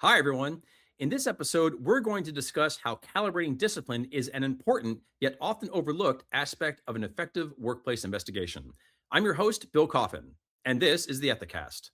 Hi, everyone. In this episode, we're going to discuss how calibrating discipline is an important yet often overlooked aspect of an effective workplace investigation. I'm your host, Bill Coffin, and this is the Ethicast.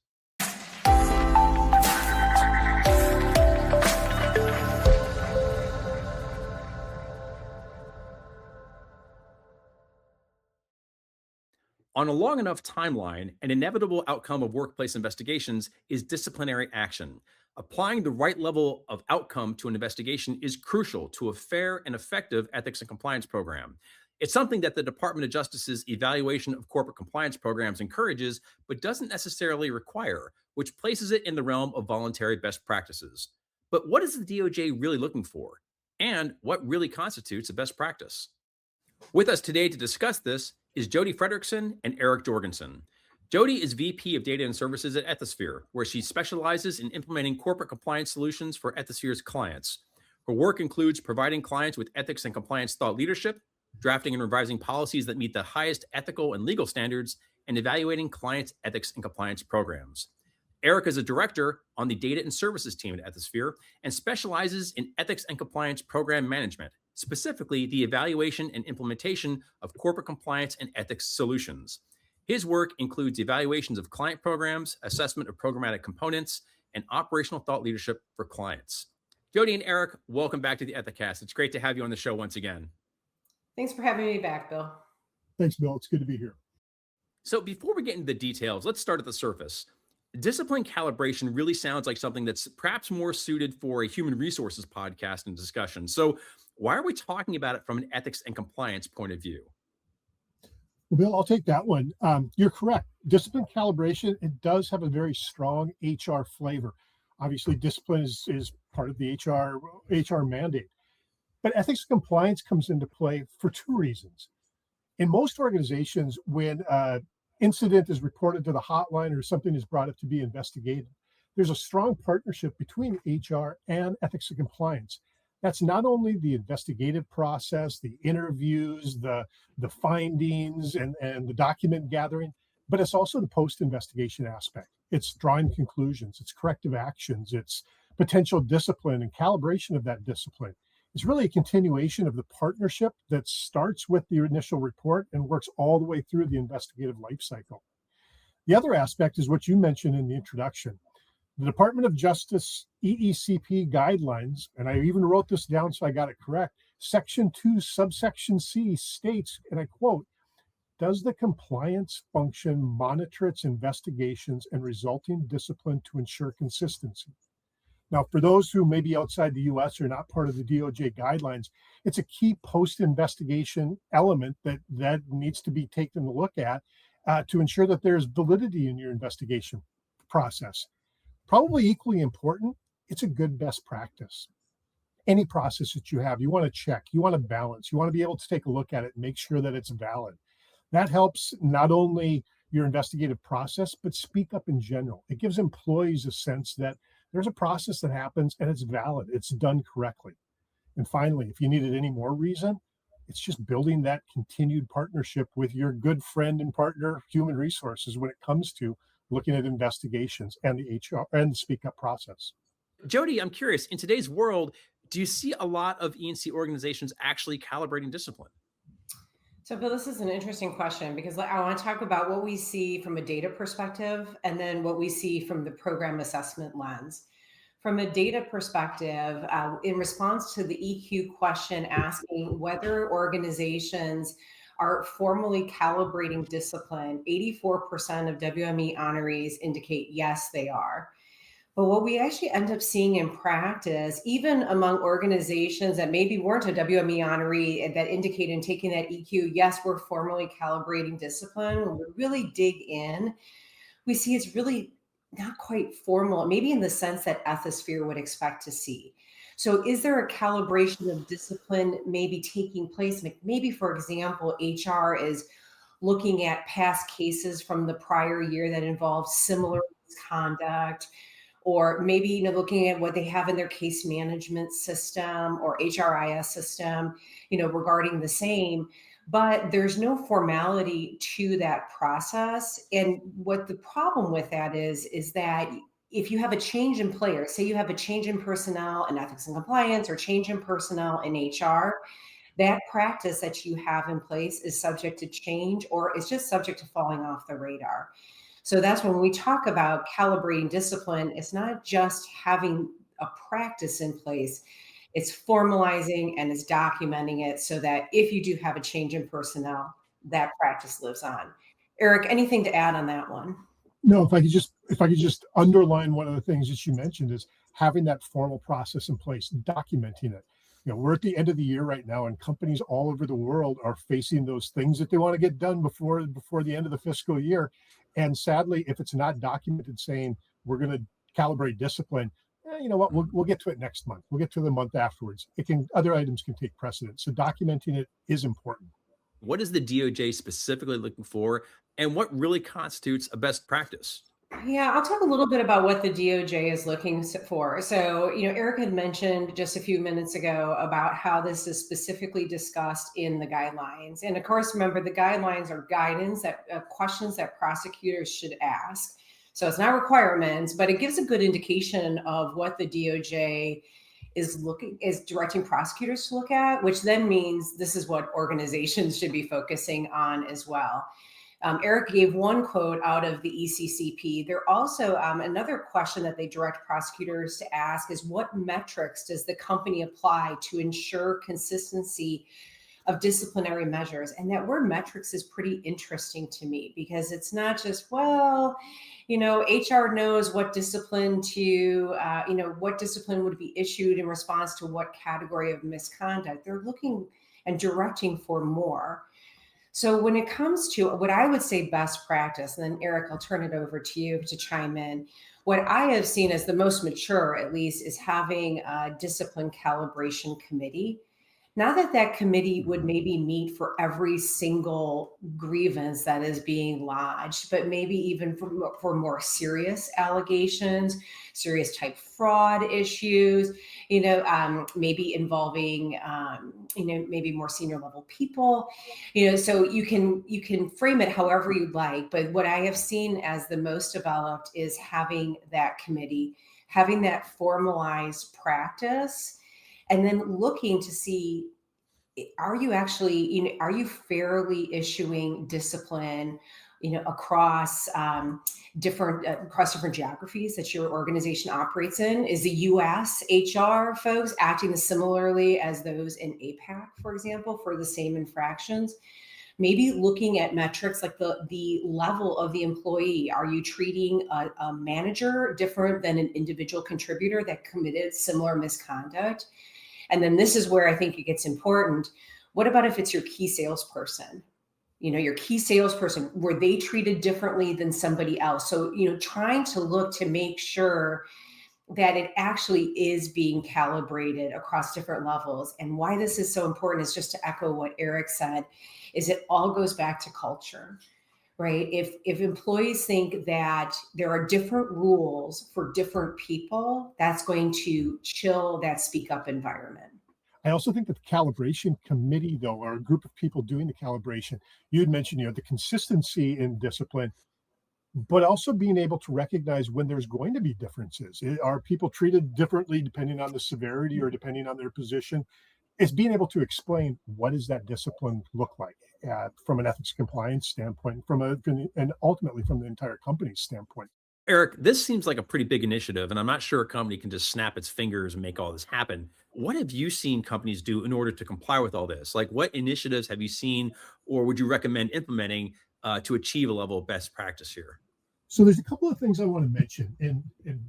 On a long enough timeline, an inevitable outcome of workplace investigations is disciplinary action. Applying the right level of outcome to an investigation is crucial to a fair and effective ethics and compliance program. It's something that the Department of Justice's evaluation of corporate compliance programs encourages, but doesn't necessarily require, which places it in the realm of voluntary best practices. But what is the DOJ really looking for? And what really constitutes a best practice? With us today to discuss this is Jodie Fredericksen and Eric Jorgenson. Jodie is VP of Data and Services at Ethisphere, where she specializes in implementing corporate compliance solutions for Ethisphere's clients. Her work includes providing clients with ethics and compliance thought leadership, drafting and revising policies that meet the highest ethical and legal standards, and evaluating clients' ethics and compliance programs. Eric is a director on the Data and Services team at Ethisphere and specializes in ethics and compliance program management, specifically the evaluation and implementation of corporate compliance and ethics solutions. His work includes evaluations of client programs, assessment of programmatic components, and operational thought leadership for clients. Jodie and Eric, welcome back to the Ethicast. It's great to have you on the show once again. Thanks for having me back, Bill. Thanks, Bill. It's good to be here. So before we get into the details, let's start at the surface. Discipline calibration really sounds like something that's perhaps more suited for a human resources podcast and discussion. So why are we talking about it from an ethics and compliance point of view? Well, Bill, I'll take that one. You're correct. Discipline calibration, it does have a very strong HR flavor. Obviously, discipline is part of the HR mandate. But ethics and compliance comes into play for two reasons. In most organizations, when incident is reported to the hotline or something is brought up to be investigated, there's a strong partnership between HR and ethics and compliance. That's not only the investigative process, the interviews, the findings, and the document gathering, but it's also the post-investigation aspect. It's drawing conclusions, it's corrective actions, it's potential discipline and calibration of that discipline. It's really a continuation of the partnership that starts with the initial report and works all the way through the investigative life cycle. The other aspect is what you mentioned in the introduction. The Department of Justice EECP guidelines, and I even wrote this down so I got it correct, Section 2, subsection C states, and I quote, "Does the compliance function monitor its investigations and resulting discipline to ensure consistency?" Now, for those who may be outside the US or not part of the DOJ guidelines, it's a key post-investigation element that needs to be taken a look at to ensure that there's validity in your investigation process. Probably equally important, it's a good best practice. Any process that you have, you want to check, you want to balance, you want to be able to take a look at it and make sure that it's valid. That helps not only your investigative process, but speak up in general. It gives employees a sense that there's a process that happens and it's valid, it's done correctly. And finally, if you needed any more reason, it's just building that continued partnership with your good friend and partner, human resources, when it comes to looking at investigations and the HR and the speak up process. Jodie, I'm curious, in today's world, do you see a lot of E&C organizations actually calibrating discipline? So, Bill, this is an interesting question because I want to talk about what we see from a data perspective and then what we see from the program assessment lens. From a data perspective, in response to the EQ question asking whether organizations are formally calibrating discipline, 84% of WME honorees indicate yes, they are. But what we actually end up seeing in practice, even among organizations that maybe weren't a WME honoree that indicate in taking that EQ, yes, we're formally calibrating discipline. When we really dig in, we see it's really not quite formal, maybe in the sense that Ethisphere would expect to see. So is there a calibration of discipline maybe taking place? Maybe, for example, HR is looking at past cases from the prior year that involve similar misconduct, or maybe looking at what they have in their case management system or HRIS system, regarding the same. But there's no formality to that process. And what the problem with that is that if you have a change in players, say you have a change in personnel in ethics and compliance or change in personnel in HR, that practice that you have in place is subject to change or it's just subject to falling off the radar. So that's when we talk about calibrating discipline, it's not just having a practice in place, it's formalizing and it's documenting it so that if you do have a change in personnel, that practice lives on. Eric, anything to add on that one? No, if I could just underline one of the things that you mentioned is having that formal process in place, documenting it. We're at the end of the year right now, and companies all over the world are facing those things that they want to get done before the end of the fiscal year. And sadly, if it's not documented saying we're going to calibrate discipline, you know what, we'll get to it next month. We'll get to the month afterwards. Other items can take precedence. So documenting it is important. What is the DOJ specifically looking for, and what really constitutes a best practice? Yeah, I'll talk a little bit about what the DOJ is looking for. So, Eric had mentioned just a few minutes ago about how this is specifically discussed in the guidelines. And of course, remember, the guidelines are guidance that questions that prosecutors should ask. So it's not requirements, but it gives a good indication of what the DOJ is directing prosecutors to look at, which then means this is what organizations should be focusing on as well. Eric gave one quote out of the ECCP. There also another question that they direct prosecutors to ask is what metrics does the company apply to ensure consistency of disciplinary measures? And that word metrics is pretty interesting to me because it's not just, HR knows what discipline what discipline would be issued in response to what category of misconduct. They're looking and directing for more. So when it comes to what I would say best practice, and then Eric, I'll turn it over to you to chime in. What I have seen as the most mature, at least, is having a discipline calibration committee. Not that committee would maybe meet for every single grievance that is being lodged, but maybe even for more serious allegations, serious type fraud issues, maybe involving, maybe more senior level people, so you can frame it however you'd like. But what I have seen as the most developed is having that committee, having that formalized practice, and then looking to see, are you fairly issuing discipline, across different geographies that your organization operates in? Is the U.S. HR folks acting similarly as those in APAC, for example, for the same infractions? Maybe looking at metrics like the level of the employee. Are you treating a manager different than an individual contributor that committed similar misconduct? And then this is where I think it gets important. What about if it's your key salesperson? Your key salesperson, were they treated differently than somebody else? So, trying to look to make sure that it actually is being calibrated across different levels. And why this is so important is just to echo what Eric said, is it all goes back to culture. Right? If employees think that there are different rules for different people, that's going to chill that speak up environment. I also think that the calibration committee, though, or a group of people doing the calibration, you had mentioned, the consistency in discipline, but also being able to recognize when there's going to be differences. Are people treated differently depending on the severity or depending on their position? It's being able to explain what does that discipline look like from an ethics compliance standpoint, and ultimately from the entire company's standpoint. Eric, this seems like a pretty big initiative, and I'm not sure a company can just snap its fingers and make all this happen. What have you seen companies do in order to comply with all this? Like, what initiatives have you seen, or would you recommend implementing to achieve a level of best practice here? So there's a couple of things I want to mention, and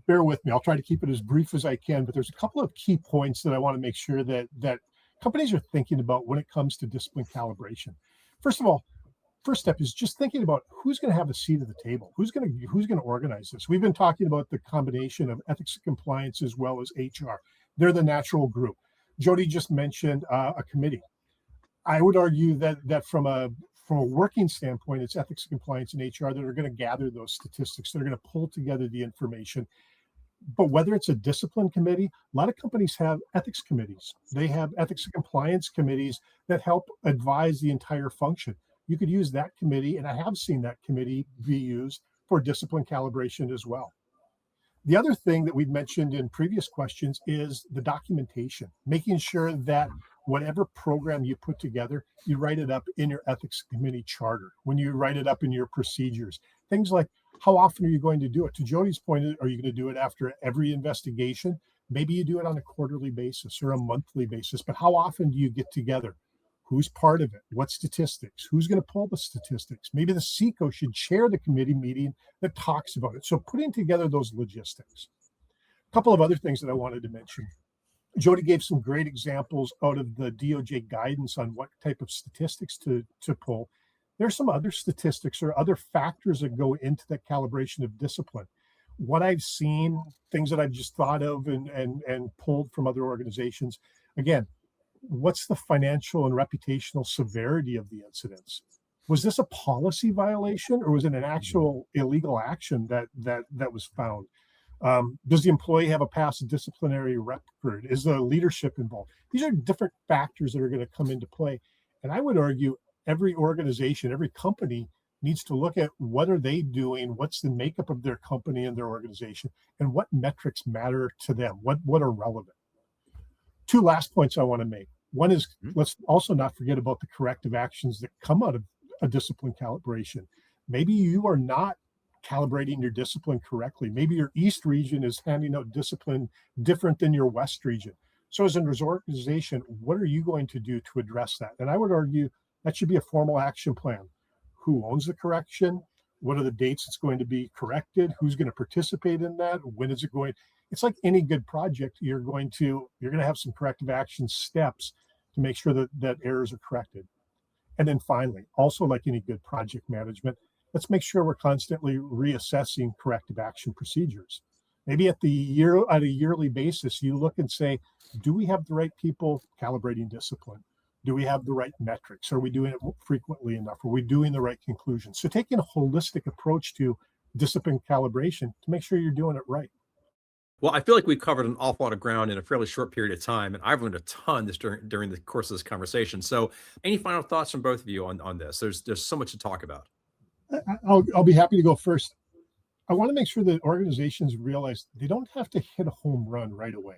bear with me. I'll try to keep it as brief as I can, but there's a couple of key points that I want to make sure that companies are thinking about when it comes to discipline calibration. First of all, first step is just thinking about who's going to have a seat at the table. Who's going to organize this? We've been talking about the combination of ethics and compliance as well as HR. They're the natural group. Jodie just mentioned a committee. I would argue that from a working standpoint, it's ethics and compliance and HR that are going to gather those statistics. They're going to pull together the information. But whether it's a discipline committee, a lot of companies have ethics committees. They have ethics and compliance committees that help advise the entire function. You could use that committee, and I have seen that committee be used for discipline calibration as well. The other thing that we've mentioned in previous questions is the documentation, making sure that whatever program you put together, you write it up in your ethics committee charter, when you write it up in your procedures, things like how often are you going to do it? To Jodie's point, are you going to do it after every investigation? Maybe you do it on a quarterly basis or a monthly basis, but how often do you get together? Who's part of it? What statistics? Who's going to pull the statistics? Maybe the CECO should chair the committee meeting that talks about it. So putting together those logistics. A couple of other things that I wanted to mention. Jodie gave some great examples out of the DOJ guidance on what type of statistics to pull. There's some other statistics or other factors that go into that calibration of discipline. What I've seen, things that I've just thought of and pulled from other organizations. Again, what's the financial and reputational severity of the incidents? Was this a policy violation or was it an actual illegal action that was found? Does the employee have a past disciplinary record? Is the leadership involved? These are different factors that are going to come into play. And I would argue every organization, every company needs to look at what are they doing, what's the makeup of their company and their organization, and what metrics matter to them, what are relevant. Two last points I want to make. One is, let's also not forget about the corrective actions that come out of a discipline calibration. Maybe you are not calibrating your discipline correctly. Maybe your East region is handing out discipline different than your West region. So as an organization, what are you going to do to address that? And I would argue that should be a formal action plan. Who owns the correction? What are the dates it's going to be corrected? Who's going to participate in that? When is it going? It's like any good project, you're going to have some corrective action steps to make sure that errors are corrected. And then finally, also like any good project management, let's make sure we're constantly reassessing corrective action procedures. Maybe at a yearly basis, you look and say, do we have the right people calibrating discipline? Do we have the right metrics? Are we doing it frequently enough? Are we doing the right conclusions? So taking a holistic approach to discipline calibration to make sure you're doing it right. Well, I feel like we've covered an awful lot of ground in a fairly short period of time, and I've learned a ton during the course of this conversation. So, any final thoughts from both of you on this? There's so much to talk about. I'll be happy to go first. I want to make sure that organizations realize they don't have to hit a home run right away.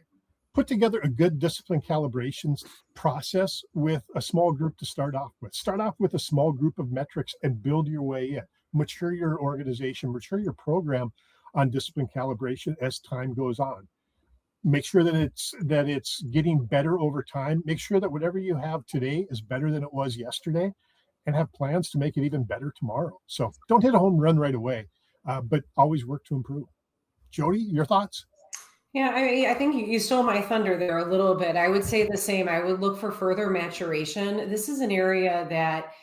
Put together a good discipline calibrations process with a small group to start off with. Start off with a small group of metrics and build your way in. Mature your organization, mature your program on discipline calibration as time goes on. Make sure that it's getting better over time. Make sure that whatever you have today is better than it was yesterday, and have plans to make it even better tomorrow. So don't hit a home run right away, but always work to improve. Jodie, your thoughts? Yeah, I think you stole my thunder there a little bit. I would say the same. I would look for further maturation. This is an area that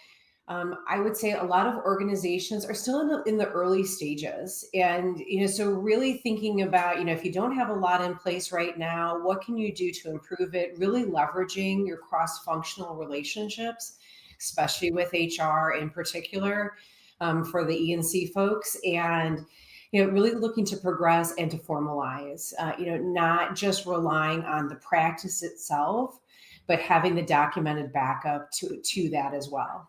I would say a lot of organizations are still in the early stages. And, so really thinking about, if you don't have a lot in place right now, what can you do to improve it? Really leveraging your cross-functional relationships, especially with HR in particular, for the E&C folks. And, really looking to progress and to formalize, not just relying on the practice itself, but having the documented backup to that as well.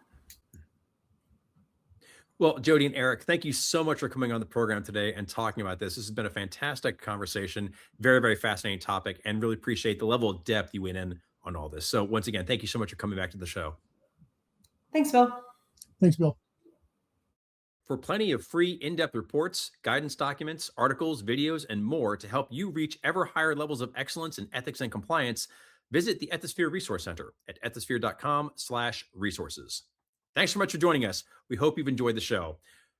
Well, Jodie and Eric, thank you so much for coming on the program today and talking about this. This has been a fantastic conversation, very, very fascinating topic, and really appreciate the level of depth you went in on all this. So once again, thank you so much for coming back to the show. Thanks, Bill. Thanks, Bill. For plenty of free in-depth reports, guidance documents, articles, videos, and more to help you reach ever higher levels of excellence in ethics and compliance, visit the Ethisphere Resource Center at ethisphere.com/resources. Thanks so much for joining us. We hope you've enjoyed the show.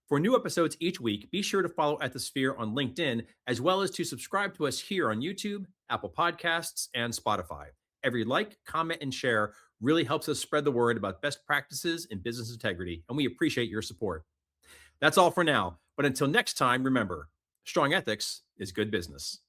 For new episodes each week, be sure to follow Ethisphere on LinkedIn, as well as to subscribe to us here on YouTube, Apple Podcasts, and Spotify. Every like, comment, and share really helps us spread the word about best practices in business integrity, and we appreciate your support. That's all for now, but until next time, remember, strong ethics is good business.